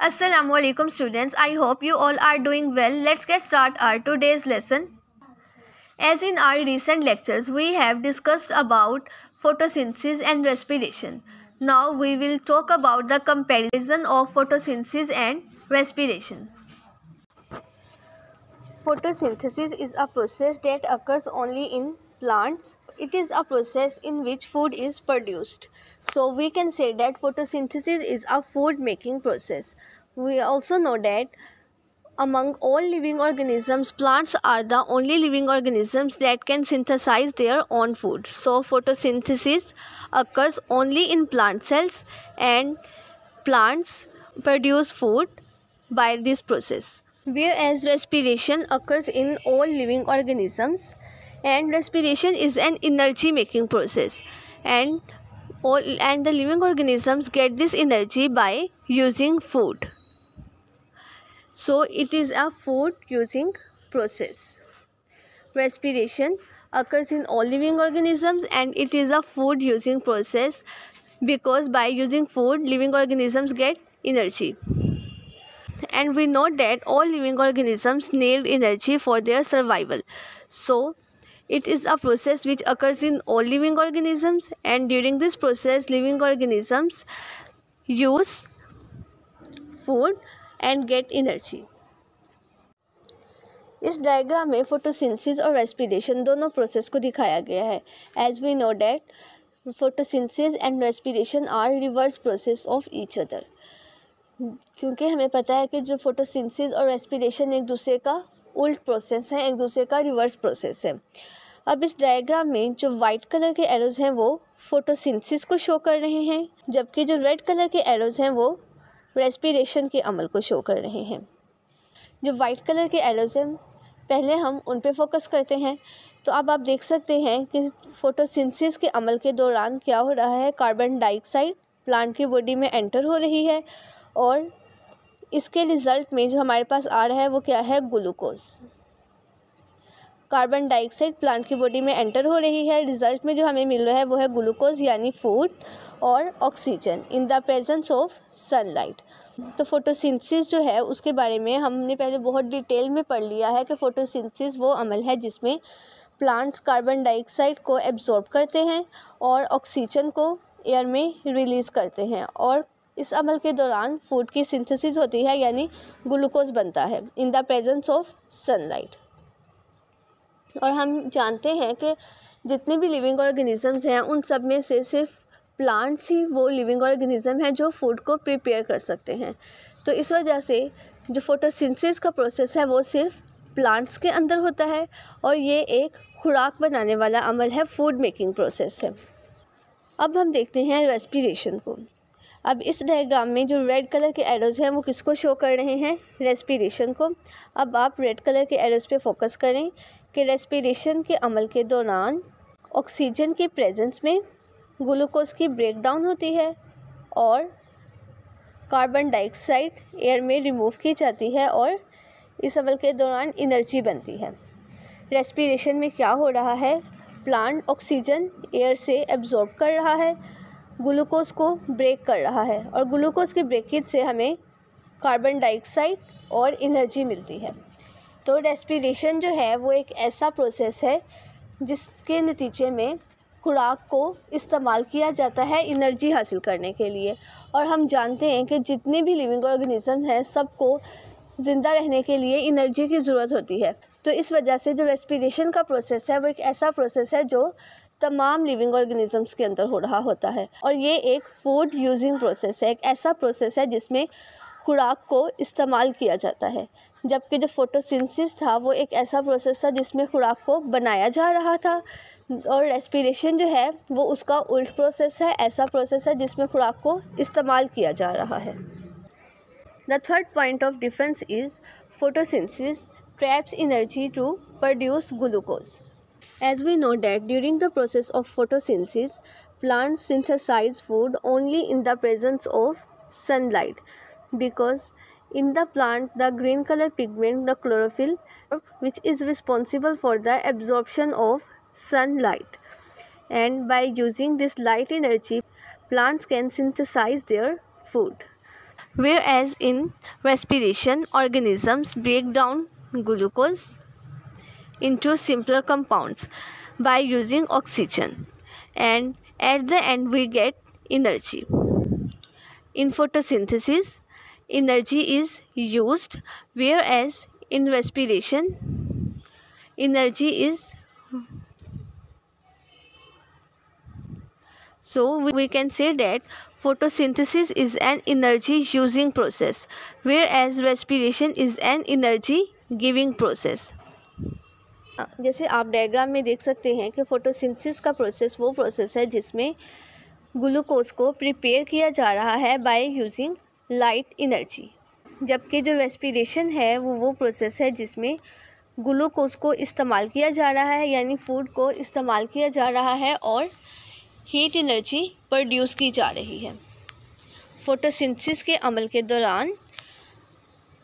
Assalamu alaikum students. I hope you all are doing well. Let's get started our today's lesson. As in our recent lectures, we have discussed about photosynthesis and respiration. Now we will talk about the comparison of photosynthesis and respiration. Photosynthesis is a process that occurs only in plants. It is a process in which food is produced. So we can say that photosynthesis is a food making process. We also know that among all living organisms, plants are the only living organisms that can synthesize their own food. So photosynthesis occurs only in plant cells, and plants produce food by this process. Whereas respiration occurs in all living organisms, and respiration is an energy making process, and the living organisms get this energy by using food. So it is a food using process. Respiration occurs in all living organisms, and it is a food using process because by using food living organisms get energy. And we know that all living organisms need energy for their survival. So it is a process which occurs in all living organisms, and during this process living organisms use food and get energy. इस diagram में photosynthesis और respiration दोनों process को दिखाया गया है. As we know that photosynthesis and respiration are reverse process of each other. क्योंकि हमें पता है कि जो फोटोसिंथेसिस और रेस्पिरेशन एक दूसरे का उल्ट प्रोसेस है, एक दूसरे का रिवर्स प्रोसेस है. अब इस डायग्राम में जो वाइट कलर के एरोज हैं वो फोटोसिंथेसिस को शो कर रहे हैं, जबकि जो रेड कलर के एरोज हैं वो रेस्पिरेशन के अमल को शो कर रहे हैं. जो वाइट कलर के एरोज हैं पहले हम उन पे फोकस करते हैं. तो अब आप देख सकते हैं कि फोटोसिंथेसिस के अमल के दौरान क्या हो रहा है. कार्बन डाइऑक्साइड प्लांट की बॉडी में एंटर हो रही है, और इसके रिज़ल्ट में जो हमारे पास आ रहा है वो क्या है, ग्लूकोज. कार्बन डाइऑक्साइड प्लांट की बॉडी में एंटर हो रही है, रिज़ल्ट में जो हमें मिल रहा है वो है ग्लूकोज यानी फूड और oxygen in the presence of sunlight. तो फोटोसिंथेसिस जो है उसके बारे में हमने पहले बहुत डिटेल में पढ़ लिया है कि फोटोसिंथेसिस वो अमल है जिसमें प्लांट्स कार्बन डाइऑक्साइड को एब्जॉर्ब करते हैं और ऑक्सीजन को एयर में रिलीज़ करते हैं, और इस अमल के दौरान फूड की सिंथेसिस होती है यानी ग्लूकोज बनता है in the presence of sunlight. और हम जानते हैं कि जितने भी लिविंग ऑर्गेनिजम्स हैं उन सब में से सिर्फ प्लांट्स ही वो लिविंग ऑर्गेनिज्म है जो फूड को प्रिपेयर कर सकते हैं. तो इस वजह से जो फोटोसिंथेसिस का प्रोसेस है वो सिर्फ प्लांट्स के अंदर होता है, और ये एक खुराक बनाने वाला अमल है, फूड मेकिंग प्रोसेस है. अब हम देखते हैं रेस्पिरेशन को. अब इस डायग्राम में जो रेड कलर के एरोज हैं वो किसको शो कर रहे हैं, रेस्पिरेशन को. अब आप रेड कलर के एरोज पे फोकस करें कि रेस्पिरेशन के अमल के दौरान ऑक्सीजन के प्रेजेंस में ग्लूकोज की ब्रेकडाउन होती है और कार्बन डाइऑक्साइड एयर में रिमूव की जाती है, और इस अमल के दौरान एनर्जी बनती है. रेस्पिरेशन में क्या हो रहा है, प्लांट ऑक्सीजन एयर से एब्जॉर्ब कर रहा है, ग्लूकोज को ब्रेक कर रहा है, और ग्लूकोज के ब्रेकेज से हमें कार्बन डाइऑक्साइड और एनर्जी मिलती है. तो रेस्पिरेशन जो है वो एक ऐसा प्रोसेस है जिसके नतीजे में खुराक को इस्तेमाल किया जाता है एनर्जी हासिल करने के लिए. और हम जानते हैं कि जितने भी लिविंग ऑर्गेनिज्म हैं सबको ज़िंदा रहने के लिए एनर्जी की ज़रूरत होती है. तो इस वजह से जो रेस्पिरेशन का प्रोसेस है वो एक ऐसा प्रोसेस है जो तमाम लिविंग ऑर्गेनिजम्स के अंदर हो रहा होता है, और ये एक फूड यूजिंग प्रोसेस है, एक ऐसा प्रोसेस है जिसमें खुराक को इस्तेमाल किया जाता है. जबकि जो फोटोसिंथेसिस था वो एक ऐसा प्रोसेस था जिसमें खुराक को बनाया जा रहा था, और रेस्पिरेशन जो है वो उसका उल्ट प्रोसेस है, ऐसा प्रोसेस है जिसमें खुराक को इस्तेमाल किया जा रहा है. The third point of difference is photosynthesis traps energy to produce glucose. As we know that during the process of photosynthesis, plants synthesize food only in the presence of sunlight, because in the plant the green color pigment, the chlorophyll, which is responsible for the absorption of sunlight, and by using this light energy plants can synthesize their food. whereas in respiration organisms break down glucose into simpler compounds by using oxygen, and at the end we get energy. In photosynthesis, energy is used, whereas in respiration, energy is. So we can say that photosynthesis is an energy using process, whereas respiration is an energy giving process. जैसे आप diagram में देख सकते हैं कि photosynthesis का process वो process है जिसमें ग्लूकोज को प्रिपेयर किया जा रहा है बाय यूजिंग लाइट एनर्जी, जबकि जो रेस्पिरेशन है वो प्रोसेस है जिसमें ग्लूकोज को इस्तेमाल किया जा रहा है, यानी फूड को इस्तेमाल किया जा रहा है और हीट एनर्जी प्रोड्यूस की जा रही है। फोटोसिंथेसिस के अमल के दौरान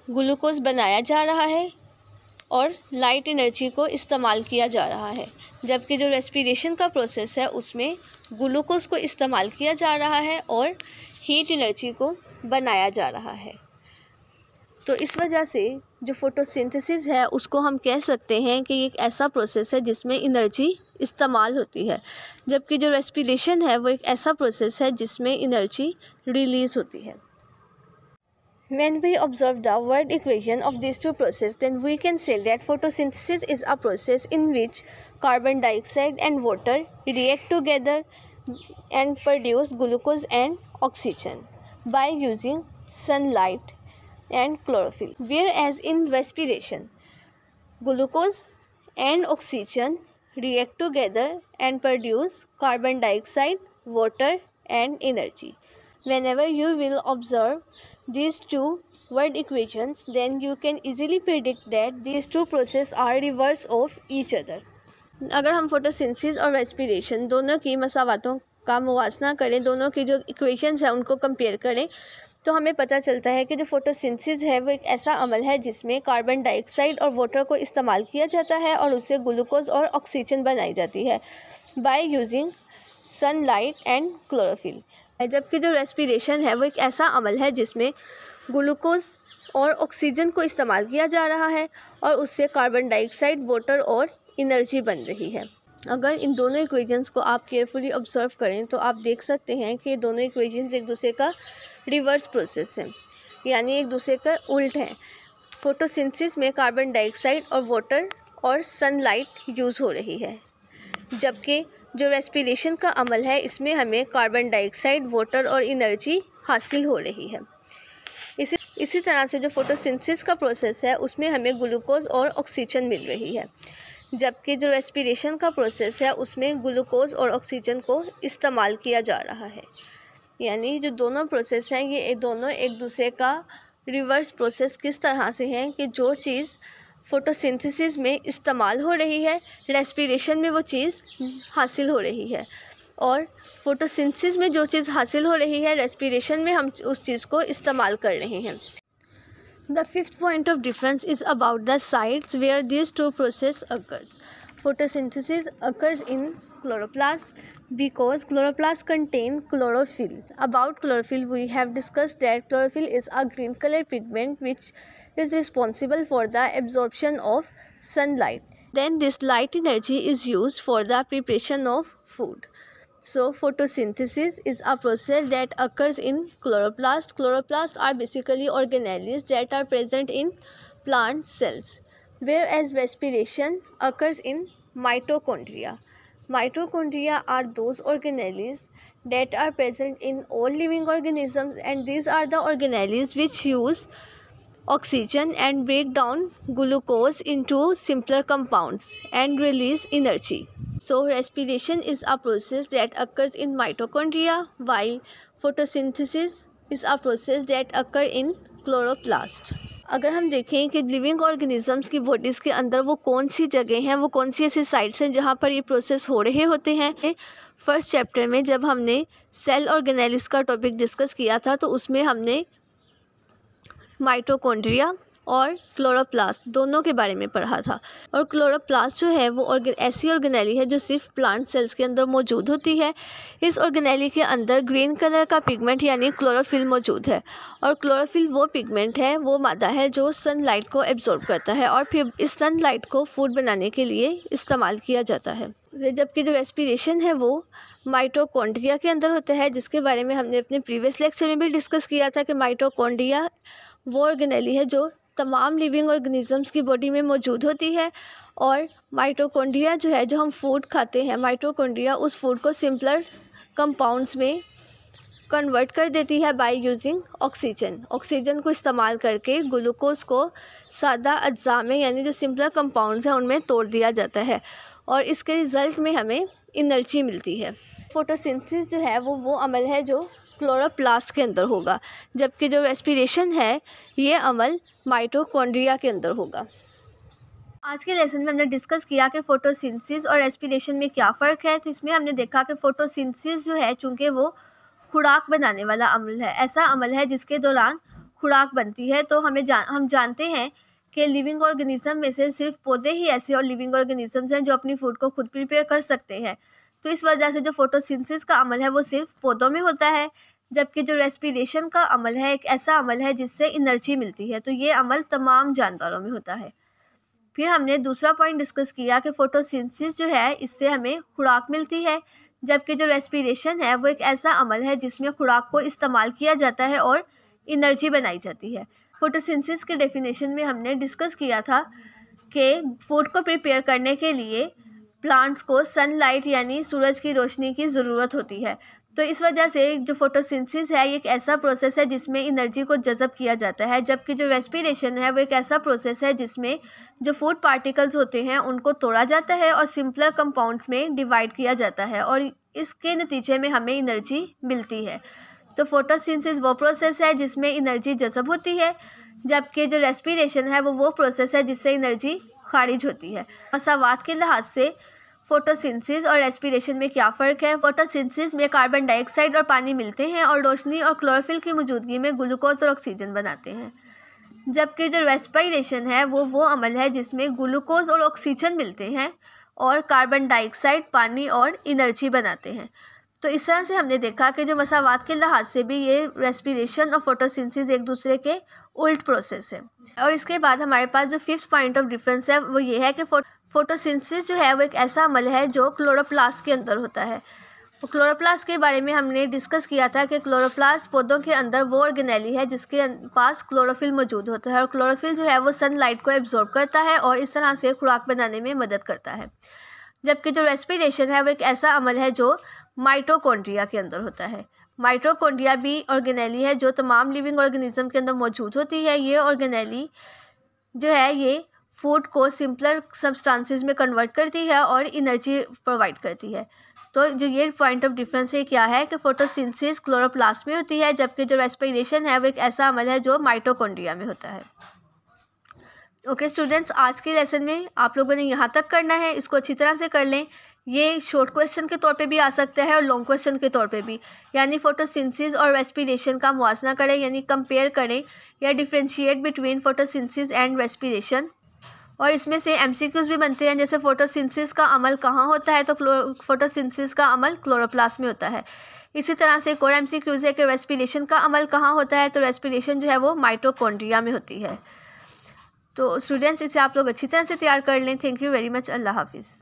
ग्लूकोज बनाया जा रहा है और लाइट एनर्जी को इस्तेमाल किया जा रहा है, जबकि जो रेस्पिरेशन का प्रोसेस है उसमें ग्लूकोज को इस्तेमाल किया जा रहा है और हीट एनर्जी को बनाया जा रहा है। तो इस वजह से जो फोटोसिंथेसिस है उसको हम कह सकते हैं कि एक ऐसा प्रोसेस है जिसमें एनर्जी इस्तेमाल होती है, जबकि जो रेस्पिरेशन है वो एक ऐसा प्रोसेस है जिसमें एनर्जी रिलीज़ होती है। When we observe the word equation of these two processes, then we can say that photosynthesis is a process in which carbon dioxide and water react together and produce glucose and oxygen by using sunlight and chlorophyll. Whereas in respiration, glucose and oxygen react together and produce carbon dioxide, water and energy. Whenever you will observe these two word equations, then you can easily predict that these two processes are reverse of each other. अगर हम photosynthesis और respiration दोनों की मसावातों का मुवाजना करें, दोनों की जो इक्वेशंस हैं उनको कंपेयर करें, तो हमें पता चलता है कि जो फोटोसिंथेसिस है वो एक ऐसा अमल है जिसमें कार्बन डाइऑक्साइड और वाटर को इस्तेमाल किया जाता है और उससे ग्लूकोज और ऑक्सीजन बनाई जाती है by using sunlight and chlorophyll. जबकि जो रेस्पिरेशन है वो एक ऐसा अमल है जिसमें ग्लूकोज और ऑक्सीजन को इस्तेमाल किया जा रहा है और उससे कार्बन डाइऑक्साइड, वाटर और एनर्जी बन रही है। अगर इन दोनों इक्वेशंस को आप केयरफुली ऑब्जर्व करें तो आप देख सकते हैं कि ये दोनों इक्वेशंस एक दूसरे का रिवर्स प्रोसेस है, यानी एक दूसरे का उल्ट है। फोटोसिंथेसिस में कार्बन डाइऑक्साइड और वाटर और सनलाइट यूज़ हो रही है, जबकि जो रेस्पिरेशन का अमल है इसमें हमें कार्बन डाइऑक्साइड, वाटर और एनर्जी हासिल हो रही है। इसी तरह से जो फोटोसिंथेसिस का प्रोसेस है उसमें हमें ग्लूकोज और ऑक्सीजन मिल रही है, जबकि जो रेस्पिरेशन का प्रोसेस है उसमें ग्लूकोज और ऑक्सीजन को इस्तेमाल किया जा रहा है। यानी जो दोनों प्रोसेस हैं ये दोनों एक दूसरे का रिवर्स प्रोसेस किस तरह से हैं कि जो चीज़ फोटोसिंथेसिस में इस्तेमाल हो रही है, रेस्पिरेशन में वो चीज़ हासिल हो रही है, और फोटोसिंथेसिस में जो चीज़ हासिल हो रही है रेस्पिरेशन में हम उस चीज़ को इस्तेमाल कर रहे हैं। The fifth point of difference is about the sites where these two processes occurs. Photosynthesis occurs in chloroplast because chloroplast contain chlorophyll. About chlorophyll, we have discussed that chlorophyll is a green color pigment which is responsible for the absorption of sunlight. Then this light energy is used for the preparation of food. So photosynthesis is a process that occurs in chloroplast. Chloroplasts are basically organelles that are present in plant cells, whereas respiration occurs in mitochondria. Mitochondria are those organelles that are present in all living organisms, and these are the organelles which use oxygen and break down glucose into simpler compounds and release energy. So respiration is a process that occurs in mitochondria, while photosynthesis is a process that occur in chloroplast. अगर हम देखें कि living organisms की bodies के अंदर वो कौन सी जगह हैं, वो कौन सी ऐसी साइट्स हैं जहाँ पर ये प्रोसेस हो रहे होते हैं। फर्स्ट चैप्टर में जब हमने सेल ऑर्गेनेलिस का टॉपिक डिस्कस किया था तो उसमें हमने माइटोकॉन्ड्रिया, और क्लोरोप्लास्ट दोनों के बारे में पढ़ा था। और क्लोरोप्लास्ट जो है वो ऐसी ऑर्गेनेली है जो सिर्फ प्लांट सेल्स के अंदर मौजूद होती है। इस ऑर्गेनेली के अंदर ग्रीन कलर का पिगमेंट यानी क्लोरोफिल मौजूद है। और क्लोरोफिल वो पिगमेंट है, वो मादा है जो सनलाइट को एब्जॉर्ब करता है और फिर इस सनलाइट को फूड बनाने के लिए इस्तेमाल किया जाता है। जबकि जो रेस्पिरेशन है वो माइटोकॉन्ड्रिया के अंदर होता है, जिसके बारे में हमने अपने प्रीवियस लेक्चर में भी डिस्कस किया था कि माइटोकॉन्ड्रिया वो ऑर्गेनेली है जो तमाम लिविंग ऑर्गेनिजम्स की बॉडी में मौजूद होती है। और माइटोकॉन्ड्रिया जो है, जो हम फूड खाते हैं, माइटोकॉन्ड्रिया उस फूड को सिंपलर कंपाउंड्स में कन्वर्ट कर देती है बाय यूजिंग ऑक्सीजन। ऑक्सीजन को इस्तेमाल करके ग्लूकोज को सादा अज्जा में यानी जो सिंपलर कंपाउंड्स हैं उनमें तोड़ दिया जाता है और इसके रिज़ल्ट में हमें एनर्जी मिलती है। फोटोसिंथेसिस जो है वो अमल है जो क्लोरोप्लास्ट के अंदर होगा, जबकि जो रेस्पिरेशन है ये अमल माइटोकॉन्ड्रिया के अंदर होगा। आज के लेसन में हमने डिस्कस किया कि फोटोसिंथेसिस और रेस्पिरेशन में क्या फ़र्क है। तो इसमें हमने देखा कि फोटोसिंथेसिस जो है, चूँकि वो खुराक बनाने वाला अमल है, ऐसा अमल है जिसके दौरान खुराक बनती है। तो हम जानते हैं कि लिविंग ऑर्गेनिज्म में से सिर्फ पौधे ही ऐसे और लिविंग ऑर्गेनिजम्स हैं जो अपनी फूड को खुद प्रिपेयर कर सकते हैं। तो इस वजह से जो फोटोसिंथेसिस का अमल है वो सिर्फ पौधों में होता है, जबकि जो रेस्पिरेशन का अमल है एक ऐसा अमल है जिससे एनर्जी मिलती है। तो ये अमल तमाम जानवरों में होता है। फिर हमने दूसरा पॉइंट डिस्कस किया कि फोटोसिंथेसिस जो है इससे हमें खुराक मिलती है, जबकि जो रेस्पिरेशन है वो एक ऐसा अमल है जिसमें खुराक को इस्तेमाल किया जाता है और एनर्जी बनाई जाती है। फोटोसिंथेसिस के डेफिनेशन में हमने डिस्कस किया था कि फूड को प्रिपेयर करने के लिए प्लांट्स को सनलाइट यानी सूरज की रोशनी की ज़रूरत होती है। तो इस वजह से जो फोटोसिंथेसिस है ये एक ऐसा प्रोसेस है जिसमें एनर्जी को जज़ब किया जाता है, जबकि जो रेस्पिरेशन है वो एक ऐसा प्रोसेस है जिसमें जो फूड पार्टिकल्स होते हैं उनको तोड़ा जाता है और सिंपलर कंपाउंड्स में डिवाइड किया जाता है और इसके नतीजे में हमें एनर्जी मिलती है। तो फोटोसिंथेसिस वो प्रोसेस है जिसमें एनर्जी जज़ब होती है, जबकि जो रेस्पिरेशन है वो प्रोसेस है जिससे एनर्जी खारिज होती है। मसावात के लिहाज से फोटोसिंथेसिस और रेस्पिरेशन में क्या फ़र्क है। फोटोसिंथेसिस में कार्बन डाइऑक्साइड और पानी मिलते हैं और रोशनी और क्लोरोफिल की मौजूदगी में ग्लूकोज और ऑक्सीजन बनाते हैं, जबकि जो रेस्पिरेशन है वो अमल है जिसमें ग्लूकोज और ऑक्सीजन मिलते हैं और कार्बन डाइऑक्साइड, पानी और एनर्जी बनाते हैं। तो इस तरह से हमने देखा कि जो मसावात के लिहाज से भी ये रेस्पिरेशन और फोटोसिंथेसिस एक दूसरे के उल्ट प्रोसेस है। और इसके बाद हमारे पास जो फिफ्थ पॉइंट ऑफ डिफरेंस है वो ये है कि फोटोसिंथेसिस जो है वो एक ऐसा अमल है जो क्लोरोप्लास्ट के अंदर होता है। तो क्लोरोप्लास्ट के बारे में हमने डिस्कस किया था कि क्लोरोप्लास्ट पौधों के अंदर वो ऑर्गेनेली है जिसके पास क्लोरोफिल मौजूद होता है और क्लोरोफिल जो है वो सनलाइट को एब्जॉर्ब करता है और इस तरह से खुराक बनाने में मदद करता है। जबकि जो रेस्पिरेशन है वो एक ऐसा अमल है जो माइटोकॉन्ड्रिया के अंदर होता है। माइटोकॉन्ड्रिया भी ऑर्गेनेली है जो तमाम लिविंग ऑर्गेनिज्म के अंदर मौजूद होती है। ये ऑर्गेनेली जो है ये फूड को सिंपलर सब्सटेंसेस में कन्वर्ट करती है और एनर्जी प्रोवाइड करती है। तो जो ये पॉइंट ऑफ डिफरेंस है क्या है कि फोटोसिंथेसिस क्लोरोप्लास्ट में होती है, जबकि जो रेस्पिरेशन है वो एक ऐसा अमल है जो माइटोकॉन्ड्रिया में होता है। ओके स्टूडेंट्स, आज के लेसन में आप लोगों ने यहाँ तक करना है, इसको अच्छी तरह से कर लें। ये शॉर्ट क्वेश्चन के तौर पे भी आ सकता है और लॉन्ग क्वेश्चन के तौर पे भी, यानी फोटोसिंथेसिस और रेस्पिरेशन का मुआवजा करें यानी कंपेयर करें या differentiate between photosynthesis and respiration. और इसमें से एमसीक्यूज भी बनते हैं, जैसे फोटोसिंथेसिस का अमल कहाँ होता है, तो फोटोसिंथेसिस का अमल क्लोरोप्लास्ट में होता है। इसी तरह से एक और एमसीक्यूज है कि रेस्पिरेशन का अमल कहाँ होता है, तो रेस्पिरेशन जो है वो माइटोकॉन्ड्रिया में होती है। तो स्टूडेंट्स इसे आप लोग अच्छी तरह से तैयार कर लें। Thank you very much. अल्लाह हाफिज़।